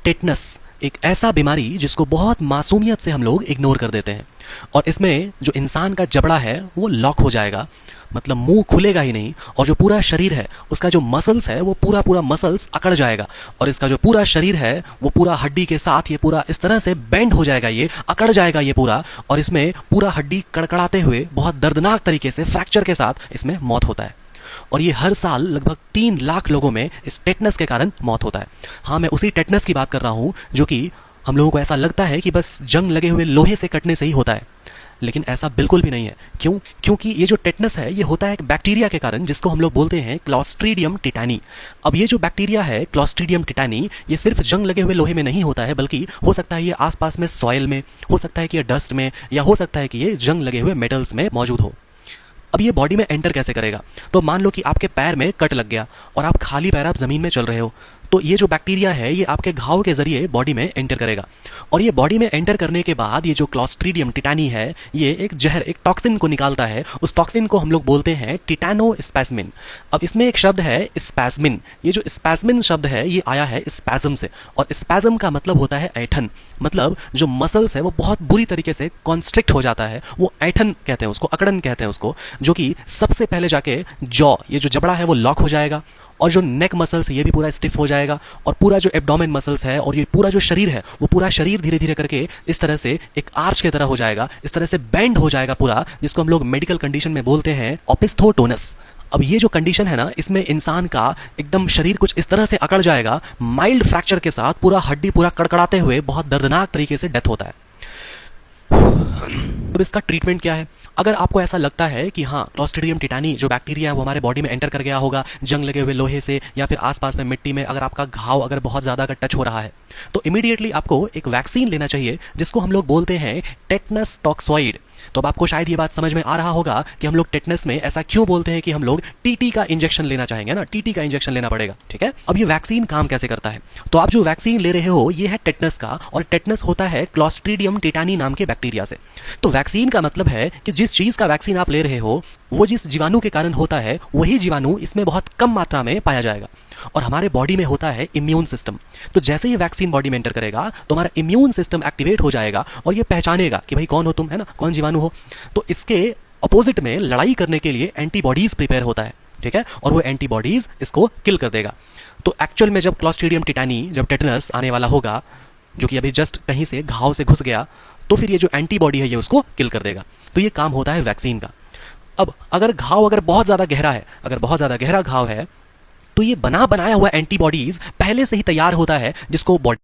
Tetanus एक ऐसा बीमारी जिसको बहुत मासूमियत से हम लोग इग्नोर कर देते हैं और इसमें जो इंसान का जबड़ा है वो लॉक हो जाएगा, मतलब मुंह खुलेगा ही नहीं और जो पूरा शरीर है उसका जो मसल्स है वो पूरा मसल्स अकड़ जाएगा और इसका जो पूरा शरीर है वो पूरा हड्डी के साथ ये पूरा इस तरह से बेंड हो जाएगा, ये अकड़ जाएगा ये पूरा, और इसमें पूरा हड्डी कड़कड़ाते हुए बहुत दर्दनाक तरीके से फ्रैक्चर के साथ इसमें मौत होता है। और ये हर साल लगभग 3 लाख लोगों में इस टेटनस के कारण मौत होता है। हाँ, मैं उसी टेटनस की बात कर रहा हूँ जो कि हम लोगों को ऐसा लगता है कि बस जंग लगे हुए लोहे से कटने से ही होता है, लेकिन ऐसा बिल्कुल भी नहीं है। क्यों? क्योंकि ये जो टेटनस है ये होता है एक बैक्टीरिया के कारण जिसको हम लोग बोलते हैं क्लॉस्ट्रीडियम टिटानी। अब ये जो बैक्टीरिया है क्लॉस्ट्रीडियम टिटानी, ये सिर्फ जंग लगे हुए लोहे में नहीं होता है, बल्कि हो सकता है ये आसपास में सॉइल में, हो सकता है कि ये डस्ट में, या हो सकता है कि ये जंग लगे हुए मेटल्स में मौजूद हो। अब ये बॉडी में एंटर कैसे करेगा? तो मान लो कि आपके पैर में कट लग गया और आप खाली पैर आप जमीन में चल रहे हो, तो ये जो बैक्टीरिया है ये आपके घाव के जरिए बॉडी में एंटर करेगा और ये बॉडी में एंटर करने के बाद ये जो क्लॉस्ट्रीडियम टिटानी है ये एक जहर, एक टॉक्सिन को निकालता है। उस टॉक्सिन को हम लोग बोलते हैं टिटानोस्पैस्मिन। अब इसमें एक शब्द है स्पैस्मिन। ये जो स्पैस्मिन शब्द है ये आया है स्पैज्म से, और स्पैज्म का मतलब होता है ऐठन, मतलब जो मसल्स है वो बहुत बुरी तरीके से कॉन्स्ट्रिक्ट हो जाता है, वो ऐठन कहते हैं उसको, अकड़न कहते हैं उसको, जो कि सबसे पहले जाके जॉ, ये जो जबड़ा है वो लॉक हो जाएगा और जो नेक मसल्स है ये भी पूरा स्टिफ हो जाएगा और पूरा जो एब्डोमेन मसल्स है और ये पूरा जो शरीर है वो पूरा शरीर धीरे धीरे करके इस तरह से एक आर्च की तरह हो जाएगा, इस तरह से बेंड हो जाएगा पूरा, जिसको हम लोग मेडिकल कंडीशन में बोलते हैं ओपिस्थोटोनस। अब ये जो कंडीशन है ना, इसमें इंसान का एकदम शरीर कुछ इस तरह से अकड़ जाएगा, माइल्ड फ्रैक्चर के साथ पूरा हड्डी पूरा कड़कड़ाते हुए बहुत दर्दनाक तरीके से डेथ होता है। अब इसका ट्रीटमेंट क्या है? अगर आपको ऐसा लगता है कि हाँ, क्लॉस्ट्रीडियम टिटानी जो बैक्टीरिया है वो हमारे बॉडी में एंटर कर गया होगा जंग लगे हुए लोहे से या फिर आसपास में मिट्टी में, अगर आपका घाव अगर बहुत ज़्यादा अगर टच हो रहा है तो इमीडिएटली आपको एक वैक्सीन लेना चाहिए जिसको हम लोग बोलते हैं टेटनस टॉक्सॉइड। तो अब आपको शायद ये बात समझ में आ रहा होगा कि हम लोग टेटनस में ऐसा क्यों बोलते हैं कि हम लोग टीटी का इंजेक्शन लेना चाहेंगे ना, टीटी का इंजेक्शन लेना पड़ेगा, ठीक है। अब ये वैक्सीन काम कैसे करता है? तो आप जो वैक्सीन ले रहे हो ये है टेटनस का, और टेटनस होता है क्लॉस्ट्रीडियम टिटानी नाम के बैक्टीरिया से। तो वैक्सीन का मतलब है कि जिस चीज का वैक्सीन आप ले रहे हो वो जिस जीवाणु के कारण होता है वही जीवाणु इसमें बहुत कम मात्रा में पाया जाएगा। और हमारे बॉडी में होता है इम्यून सिस्टम, तो जैसे ही वैक्सीन बॉडी में एंटर करेगा तो हमारा इम्यून सिस्टम एक्टिवेट हो जाएगा और ये पहचानेगा कि भाई कौन हो तुम, है ना, कौन जीवाणु हो। तो इसके अपोजिट में लड़ाई करने के लिए एंटीबॉडीज प्रिपेयर होता है, ठीक है, और वो एंटीबॉडीज इसको किल कर देगा। तो एक्चुअल में जब क्लॉस्ट्रीडियम टिटानी, जब टेटनस आने वाला होगा जो कि अभी जस्ट कहीं से घाव से घुस गया, तो फिर ये जो एंटीबॉडी है ये उसको किल कर देगा। तो ये काम होता है वैक्सीन का। अब अगर घाव अगर बहुत ज़्यादा गहरा है, अगर बहुत ज़्यादा गहरा घाव है, तो ये बना बनाया हुआ एंटीबॉडीज पहले से ही तैयार होता है जिसको बॉडी